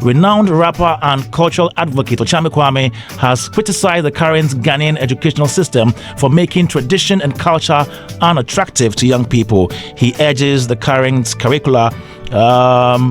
Renowned rapper and cultural advocate Okyeame Kwame has criticized the current Ghanaian educational system for making tradition and culture unattractive to young people. He urges the current curricula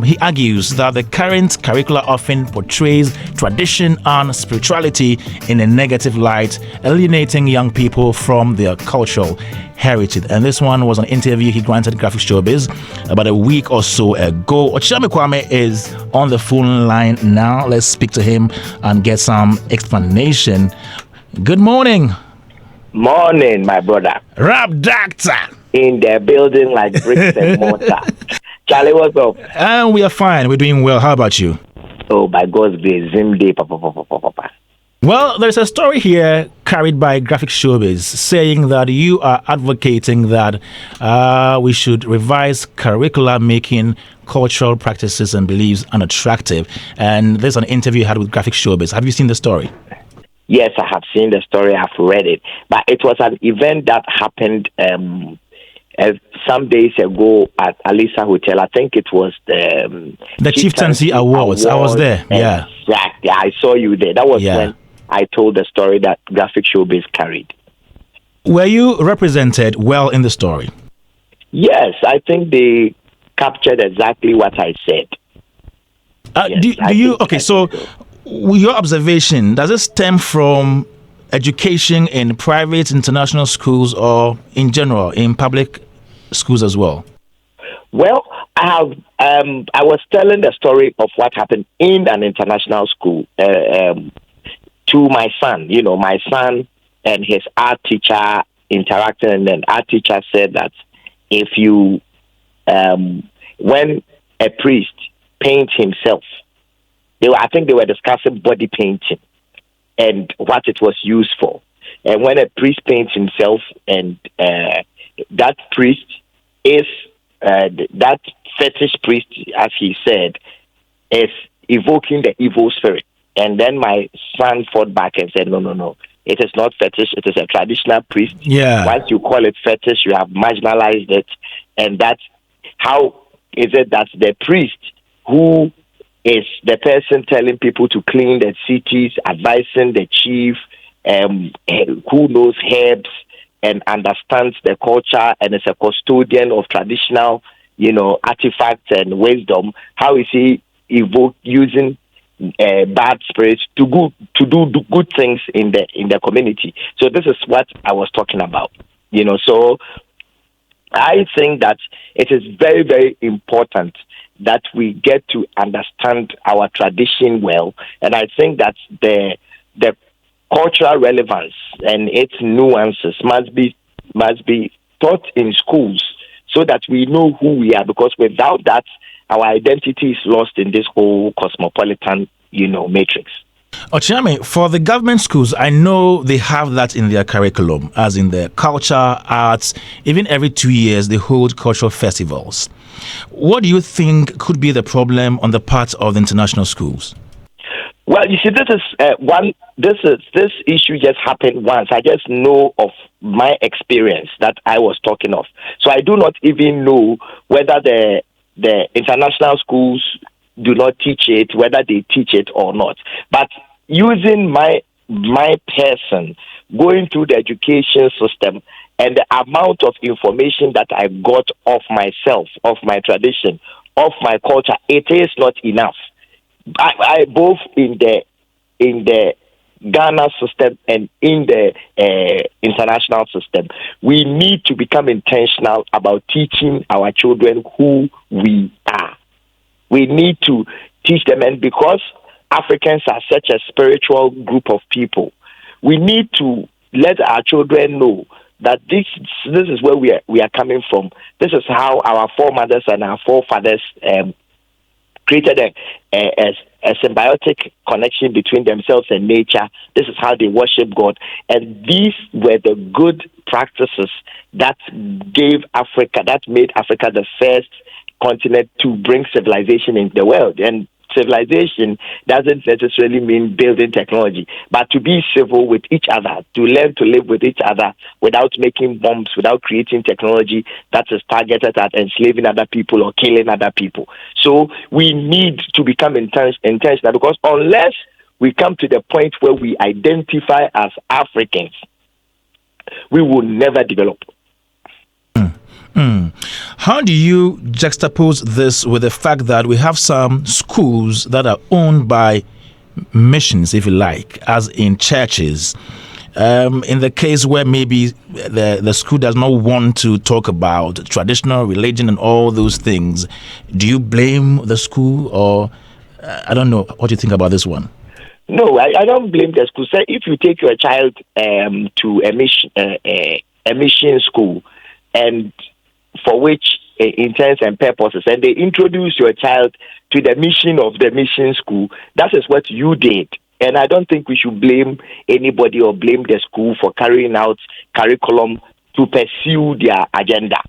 he argues that the current curricula often portrays tradition and spirituality in a negative light, alienating young people from their cultural heritage. And this one was an interview he granted Graphic Showbiz about a week or so ago. Okyeame Kwame is on the phone line now. Let's speak to him and get some explanation. Good morning. Morning, my brother. Rap Doctor. In the building like bricks and mortar. Charlie, what's up? And we are fine. We're doing well. How about you? Oh, by God's grace, Zim Day, papa. Well, there's a story here carried by Graphic Showbiz saying that you are advocating that we should revise curricula, making cultural practices and beliefs unattractive. And there's an interview you had with Graphic Showbiz. Have you seen the story? Yes, I have seen the story. I've read it. But it was an event that happened some days ago at Alisa Hotel. I think it was the Chieftaincy Awards. I was there. Yeah. Exactly. I saw you there. That was when I told the story that Graphic Showbiz carried. Were you represented well in the story? Yes, I think they captured exactly what I said. So your observation, does it stem from education in private international schools or in general in public schools as well? Well, I was telling the story of what happened in an international school to my son. You know, my son and his art teacher interacted, and then art teacher said that if you, when a priest paints himself, I think they were discussing body painting and what it was used for. And when a priest paints himself, and that priest is that fetish priest, as he said, is evoking the evil spirit. And then my son fought back and said, no, it is not fetish, it is a traditional priest. Yeah. Once you call it fetish, you have marginalized it. And that's how is it that the priest who is the person telling people to clean the cities, advising the chief, who knows herbs and understands the culture and is a custodian of traditional, artifacts and wisdom. How is he using bad spirits to do good things in the community? So this is what I was talking about. So I think that it is very, very important that we get to understand our tradition well, and I think that the cultural relevance and its nuances must be taught in schools so that we know who we are. Because without that, our identity is lost in this whole cosmopolitan, matrix. Okyeame, for the government schools, I know they have that in their curriculum, as in the culture, arts. Even every 2 years, they hold cultural festivals. What do you think could be the problem on the part of the international schools? Well, you see, this is this issue just happened once. I just know of my experience that I was talking of. So I do not even know whether the international schools do not teach it, whether they teach it or not. But using my person, going through the education system, and the amount of information that I got of myself, of my tradition, of my culture, it is not enough. I both in the Ghana system and in the international system, we need to become intentional about teaching our children who we are. We need to teach them, and because Africans are such a spiritual group of people, we need to let our children know that this is where we are coming from. This is how our foremothers and our forefathers created a symbiotic connection between themselves and nature. This is how they worship God. And these were the good practices that made Africa the first continent to bring civilization in the world. And civilization doesn't necessarily mean building technology, but to be civil with each other, to learn to live with each other without making bombs, without creating technology that is targeted at enslaving other people or killing other people. So we need to become intentional, because unless we come to the point where we identify as Africans, we will never develop. How do you juxtapose this with the fact that we have some schools that are owned by missions, if you like, as in churches? In the case where maybe the school does not want to talk about traditional religion and all those things, do you blame the school, or I don't know what you think about this one? No, I don't blame the school. Say, if you take your child to a mission school, and for which intents and purposes, and they introduce your child to the mission of the mission school, that is what you did. And I don't think we should blame anybody or blame the school for carrying out curriculum to pursue their agenda.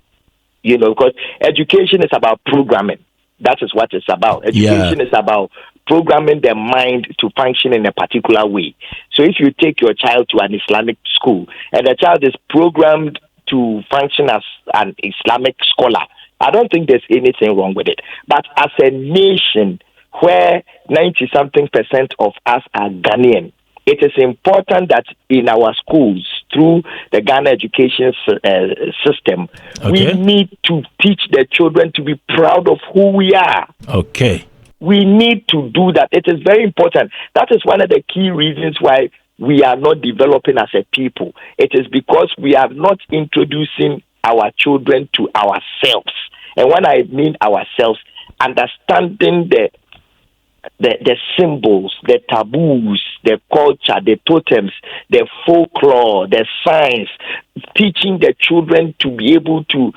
Because education is about programming. That is what it's about. Education is about programming the mind to function in a particular way. So if you take your child to an Islamic school and the child is programmed to function as an Islamic scholar, I don't think there's anything wrong with it. But as a nation where 90-something% of us are Ghanaian, it is important that in our schools, through the Ghana education system, we need to teach the children to be proud of who we are. Okay. We need to do that. It is very important. That is one of the key reasons why we are not developing as a people. It is because we are not introducing our children to ourselves. And when I mean ourselves, understanding the symbols, the taboos, the culture, the totems, the folklore, the science, teaching the children to be able to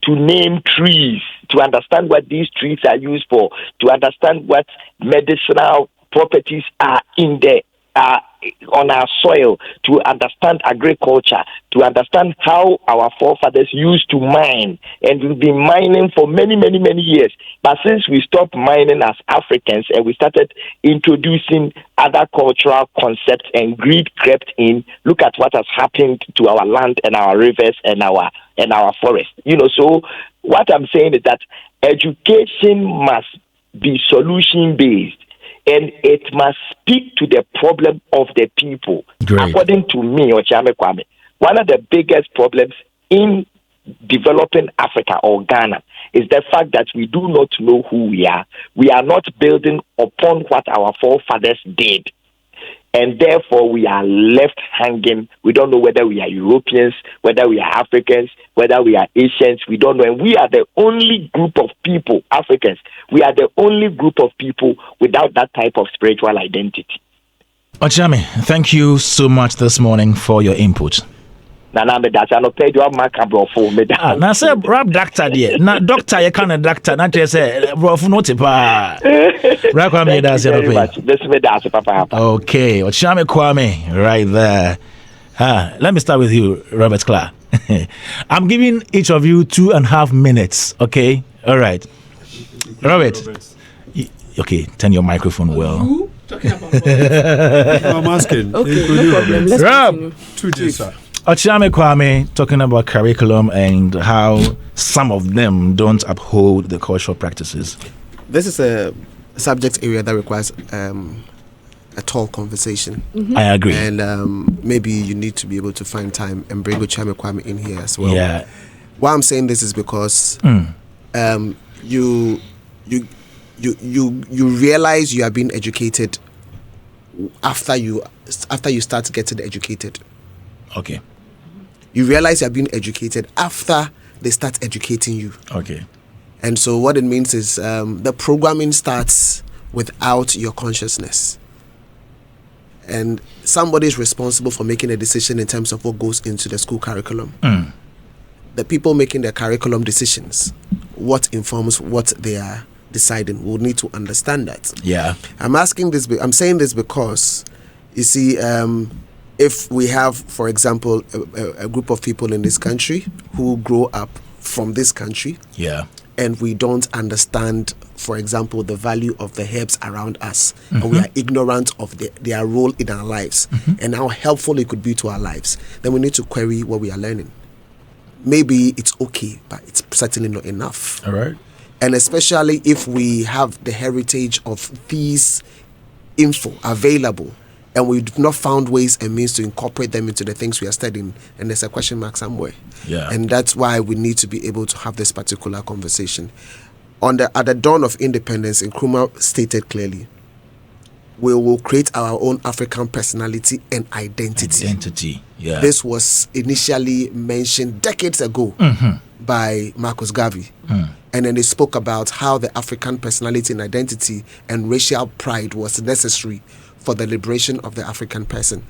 name trees, to understand what these trees are used for, to understand what medicinal properties are in on our soil, to understand agriculture, to understand how our forefathers used to mine. And we've been mining for many, many, many years. But since we stopped mining as Africans and we started introducing other cultural concepts and greed crept in, look at what has happened to our land and our rivers and our forests. So what I'm saying is that education must be solution-based, and it must speak to the problem of the people. Great. According to me, Okyeame Kwame, one of the biggest problems in developing Africa or Ghana is the fact that we do not know who we are. We are not building upon what our forefathers did. And therefore, we are left hanging. We don't know whether we are Europeans, whether we are Africans, whether we are Asians. We don't know. And we are the only group of people, Africans, we are the only group of people without that type of spiritual identity. Okyeame, thank you so much this morning for your input. Now say rap doctor there. Na doctor you can doctor. Not just say bro no tipa. Okay, Okyeame Kwame right there. Let me start with you, Robert Clark. I'm giving each of you 2.5 minutes. Okay, all right. Robert. Okay, turn your microphone well. I'm asking. Okay, no problem. Let's Rob. 2 days, sir. Okyeame Kwame talking about curriculum and how some of them don't uphold the cultural practices. This is a subject area that requires a tall conversation. Mm-hmm. I agree. And maybe you need to be able to find time and bring Okyeame Kwame in here as well. Yeah. Why I'm saying this is because you realize you are being educated after you start getting educated. Okay. You realize you're being educated after they start educating you. Okay. And so what it means is the programming starts without your consciousness. And somebody is responsible for making a decision in terms of what goes into the school curriculum. The people making the curriculum decisions, what informs what they are deciding, will need to understand that. Yeah. I'm saying this because, you see, if we have, for example, a group of people in this country who grow up from this country, yeah, and we don't understand, for example, the value of the herbs around us, and we are ignorant of their role in our lives and how helpful it could be to our lives, then we need to query what we are learning. Maybe it's okay, but it's certainly not enough. All right. And especially if we have the heritage of these info available and we've not found ways and means to incorporate them into the things we are studying, and there's a question mark somewhere. Yeah. And that's why we need to be able to have this particular conversation. At the dawn of independence, Nkrumah stated clearly, we will create our own African personality and identity. Yeah. This was initially mentioned decades ago by Marcus Garvey. And then they spoke about how the African personality and identity and racial pride was necessary for the liberation of the African person.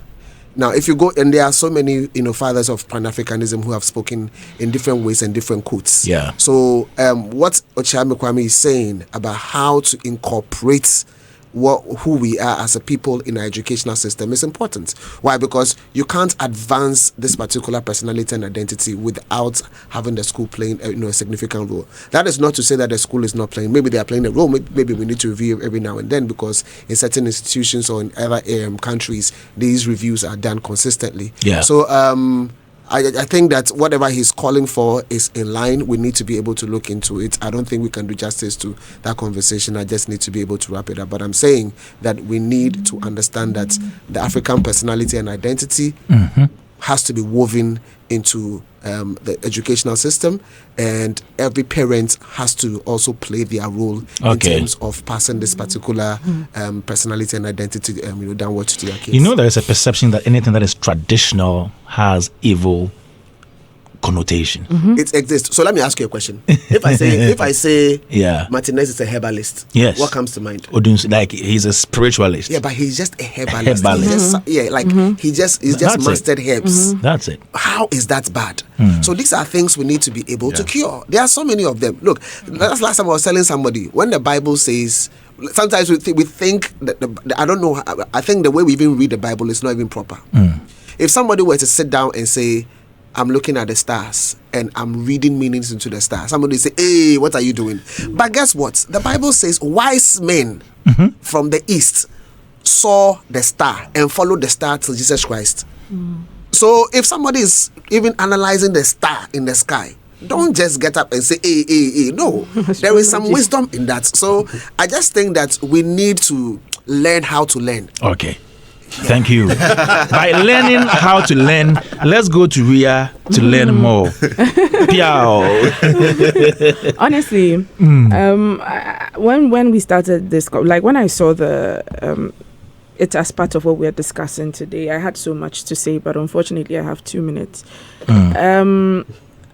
Now, if you go, and there are so many, fathers of Pan-Africanism who have spoken in different ways and different quotes. Yeah. So, what Okyeame Kwame is saying about how to incorporate who we are as a people in our educational system is important. Why? Because you can't advance this particular personality and identity without having the school playing a significant role. That is not to say that the school is not playing. Maybe they are playing a role. Maybe we need to review every now and then, because in certain institutions or in other countries, these reviews are done consistently. Yeah. So I think that whatever he's calling for is in line. We need to be able to look into it. I don't think we can do justice to that conversation. I just need to be able to wrap it up. But I'm saying that we need to understand that the African personality and identity has to be woven into the educational system, and every parent has to also play their role in terms of passing this particular personality and identity downward to their kids. There is a perception that anything that is traditional has evil connotation. It exists. So let me ask you a question. If I say yeah, Martinez is a herbalist, yes, what comes to mind? Like he's a spiritualist. Yeah, but he's just a herbalist. He's just mastered herbs. That's it. How is that bad? So these are things we need to be able to cure. There are so many of them. Look, that's last time I was telling somebody, when the Bible says, sometimes we think that I don't know. I think the way we even read the Bible is not even proper. If somebody were to sit down and say, I'm looking at the stars and I'm reading meanings into the stars, somebody say, hey, what are you doing? But guess what? The Bible says wise men from the east saw the star and followed the star to Jesus Christ. So if somebody is even analyzing the star in the sky, don't just get up and say, hey. No, there is some wisdom in that. So I just think that we need to learn how to learn. Okay. Thank you. By learning how to learn, let's go to Ria to learn more. Piao. Honestly, when we started this, like when I saw it as part of what we're discussing today, I had so much to say, but unfortunately I have 2 minutes.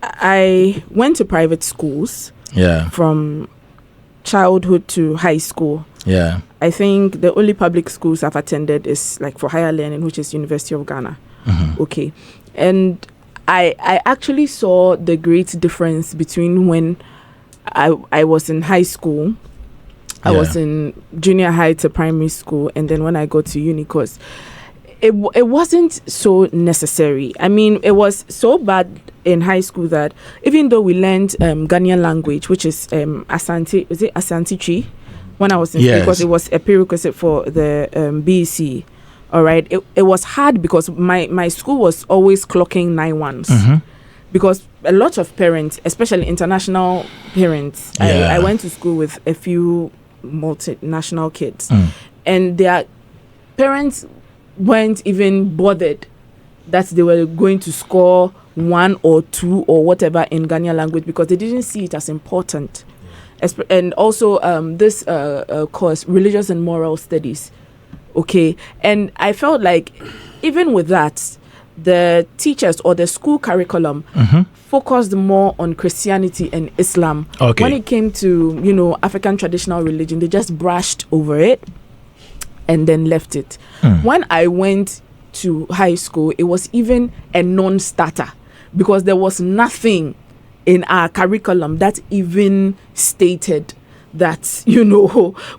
I went to private schools from childhood to high school. Yeah. I think the only public schools I've attended is like for higher learning, which is University of Ghana. Okay. And I actually saw the great difference between when I was in high school, I was in junior high to primary school, and then when I got to uni, because it wasn't so necessary. I mean, it was so bad in high school that even though we learned Ghanaian language, which is Asante, is it Asante Chi? When I was in school, because it was a prerequisite for the BEC. All right, it was hard because my school was always clocking 9-1s. Because a lot of parents, especially international parents, I went to school with a few multinational kids, and their parents weren't even bothered that they were going to score 1 or 2 or whatever in Ghanaian language, because they didn't see it as important. And also this course, religious and moral studies. Okay, and I felt like even with that, the teachers or the school curriculum focused more on Christianity and Islam. Okay. When it came to African traditional religion, they just brushed over it and then left it. When I went to high school, it was even a non-starter, because there was nothing in our curriculum that even stated that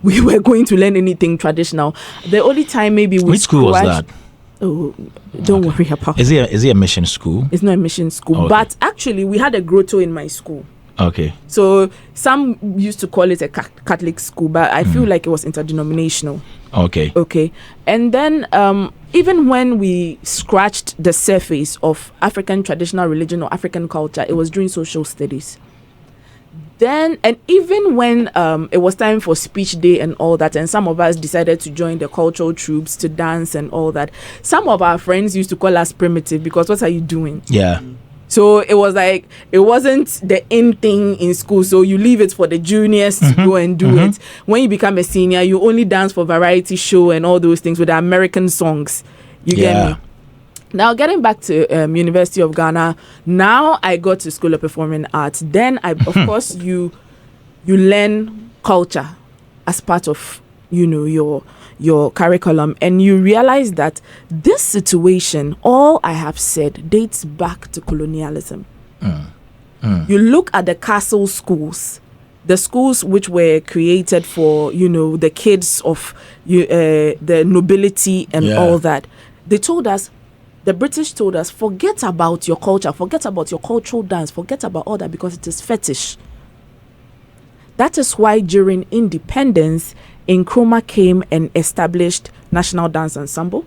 we were going to learn anything traditional. The only time maybe we Which school was that? Oh, don't worry about it. Is it a mission school? It's not a mission school, but actually we had a grotto in my school. Okay. So some used to call it a Catholic school, but I feel like it was interdenominational. Okay. Okay. And then even when we scratched the surface of African traditional religion or African culture, it was during social studies. Then, and even when it was time for speech day and all that, and some of us decided to join the cultural troops to dance and all that, some of our friends used to call us primitive because what are you doing? Yeah. So it was like, it wasn't the in thing in school. So you leave it for the juniors to go and do it. When you become a senior, you only dance for variety show and all those things with the American songs. You get me? Now, getting back to University of Ghana, now I got to School of Performing Arts. Then, of course, you learn culture as part of, your curriculum. And you realize that this situation, all I have said, dates back to colonialism. You look at the castle schools, the schools which were created for, the kids of the nobility and all that. They told us, the British told us, forget about your culture, forget about your cultural dance, forget about all that because it is fetish. That is why during independence, Nkrumah came and established National Dance Ensemble,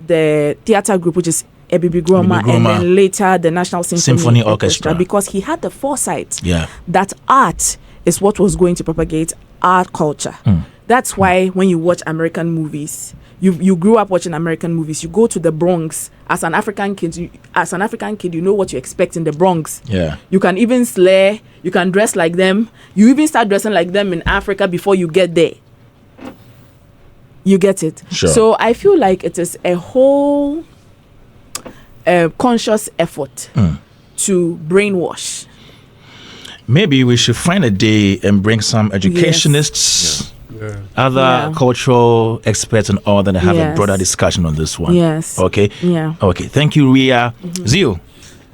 the theatre group, which is Ebibi Groma, and then later the National Symphony Orchestra, because he had the foresight that art is what was going to propagate our culture. That's why when you watch American movies, you grew up watching American movies. You go to the Bronx as an African kid. You know what you expect in the Bronx. Yeah. You can even slay. You can dress like them. You even start dressing like them in Africa before you get there. You get it. Sure. So I feel like it is a whole conscious effort to brainwash. Maybe we should find a day and bring some educationists. Other cultural experts and all that have a broader discussion on this one. Yes. Okay. Yeah. Okay. Thank you, Ria. Zio.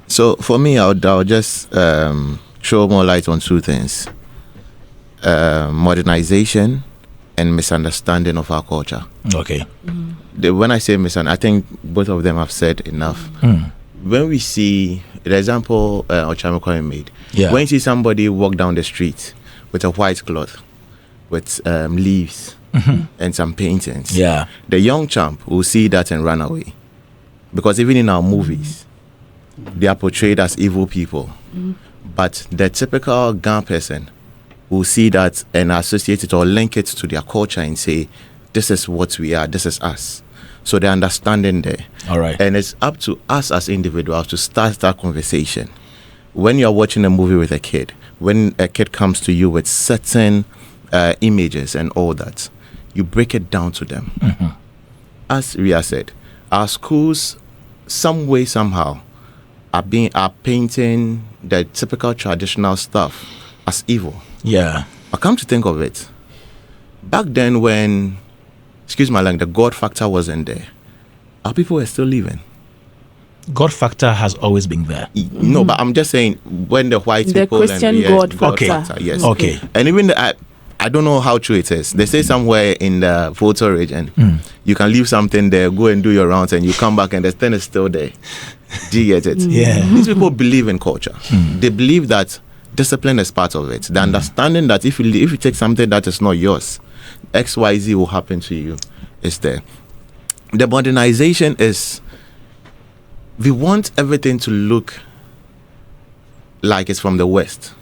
So for me, I'll just throw more light on two things: modernization and misunderstanding of our culture. Okay. When I say I think both of them have said enough. When we see the example Okyeame Kwame made, when you see somebody walk down the street with a white cloth, with leaves and some paintings, the young champ will see that and run away. Because even in our movies, they are portrayed as evil people. But the typical Ghan person will see that and associate it or link it to their culture and say, this is what we are, this is us. So the understanding there. All right. And it's up to us as individuals to start that conversation. When you're watching a movie with a kid, when a kid comes to you with certain images and all that, you break it down to them. As Ria said, our schools, some way, somehow, are painting the typical traditional stuff as evil. Yeah. But come to think of it, back then when, excuse my language, the God factor wasn't there, our people were still living. God factor has always been there. No, but I'm just saying when the white people Christian and God factor, yes. Okay. And even I don't know how true it is. They say somewhere in the Volta region, you can leave something there, go and do your rounds, and you come back and the thing is still there. Do you get it? Yeah. These people believe in culture. They believe that discipline is part of it. The understanding that if you take something that is not yours, XYZ will happen to you is there. The modernization is, we want everything to look like it's from the West.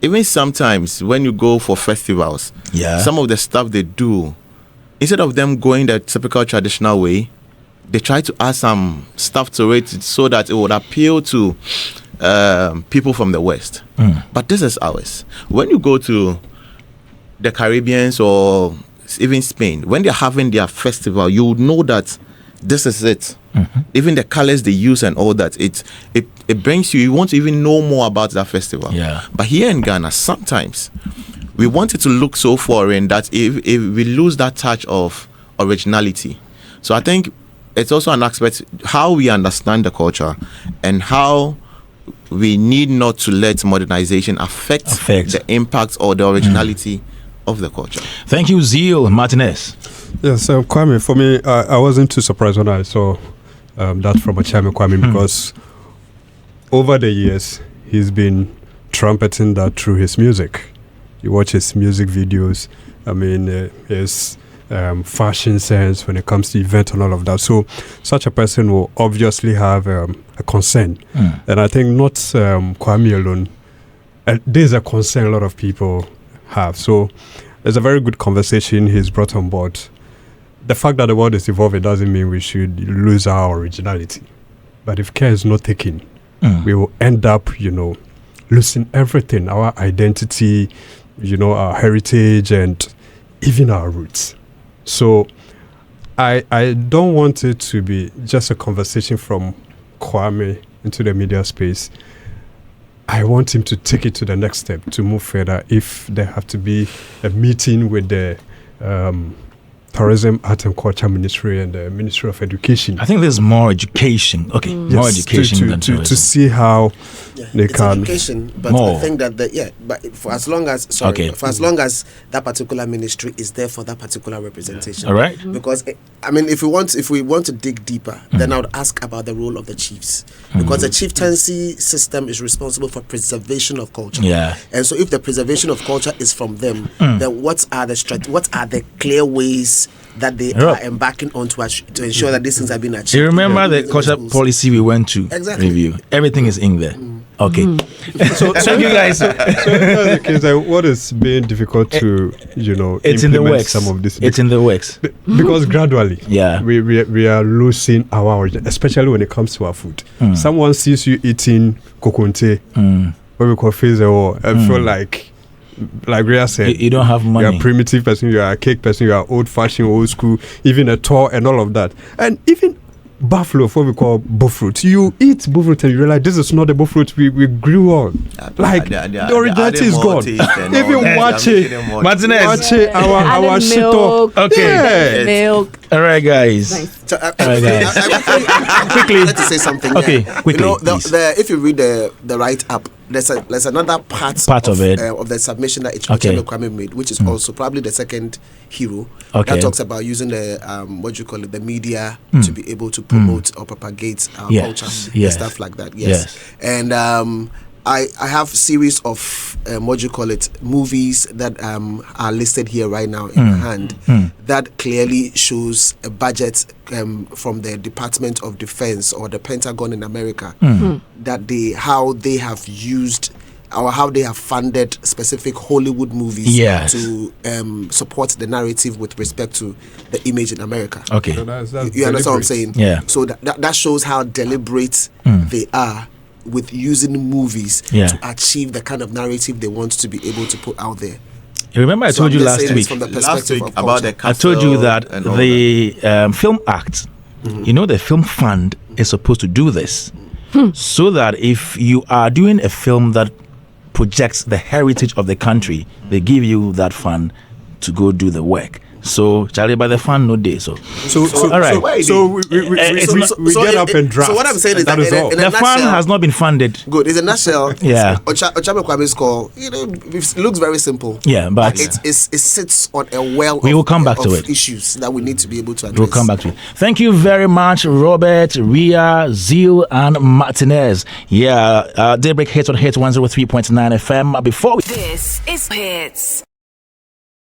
Even sometimes when you go for festivals, some of the stuff they do, instead of them going the typical traditional way, they try to add some stuff to it so that it would appeal to people from the West. But this is ours. When you go to the Caribbeans or even Spain, when they're having their festival, you would know that this is it. Even the colors they use and all that, it brings you want to even know more about that festival. But here in Ghana, sometimes we want it to look so foreign that if we lose that touch of originality. So I think it's also an aspect how we understand the culture and how we need not to let modernization affect the impact or the originality of the culture. Thank you, Zeal Martinez. Yes, Kwame, for me, I wasn't too surprised when I saw that from Okyeame Kwame because over the years, he's been trumpeting that through his music. You watch his music videos. I mean, his fashion sense when it comes to event and all of that. So such a person will obviously have a concern. And I think not Kwame alone. There's a concern a lot of people have. So there's a very good conversation he's brought on board. The fact that the world is evolving doesn't mean we should lose our originality. But if care is not taken, we will end up, losing everything, our identity, our heritage and even our roots. So I don't want it to be just a conversation from Kwame into the media space. I want him to take it to the next step, to move further. If there have to be a meeting with the Tourism, Art and Culture Ministry and the Ministry of Education. I think there's more education. Okay, more education than tourism. To see how they can. Education, but more. I think that for as long as as long as that particular ministry is there for that particular representation. All right. Because if we want to dig deeper, then I would ask about the role of the chiefs, because the chieftaincy system is responsible for preservation of culture. Yeah. And so if the preservation of culture is from them, then what are the clear ways that they are embarking on to ensure that these things have been achieved? You remember the culture policy we went to review? Everything is in there. Okay. So thank you guys. So the case, what is being difficult to it's in the works. Some of this. It's in the works because gradually, yeah, we are losing our origin, especially when it comes to our food. Someone sees you eating kokonte, what we call fezero, and feel like Rhea said, you don't have money. You're a primitive person, you are a cake person, you are old-fashioned, old school, even a tour and all of that. And even buffalo, what we call buffruit. You eat buffruit and you realize this is not the buffruit we grew on. The originality is gone. Even watch it, our shito. Okay. Milk. All right, guys. Nice. So, Quickly. I'd like to say something. Okay, yeah. quickly. If you read the write-up, there's another part of it of the submission that Okyeame Kwame made, which is also probably the second hero that talks about using the the media to be able to promote or propagate our culture and stuff like that. Yes. And I have series of movies that are listed here right now in my hand that clearly shows a budget from the Department of Defense or the Pentagon in America that how they have used or how they have funded specific Hollywood movies to support the narrative with respect to the image in America. Okay. So you understand what I'm saying? Yeah. So that shows how deliberate they are with using movies to achieve the kind of narrative they want to be able to put out there. You remember I told you last week about the I told you that the Film Act, the Film Fund is supposed to do this so that if you are doing a film that projects the heritage of the country, they give you that fund to go do the work. So, Charlie, by the fund, no day. So all right. So we get up and draft. So what I'm saying is that the fund has not been funded. Good. In a nutshell, Okyeame Kwame's call, it looks very simple. Yeah, but it sits on a well. We will come back to it. Issues that we need to be able to address. We'll come back to it. Thank you very much, Robert, Ria, Zeal, and Martinez. Yeah, Daybreak Hitz on Hitz 103.9 FM. Before This is Hitz.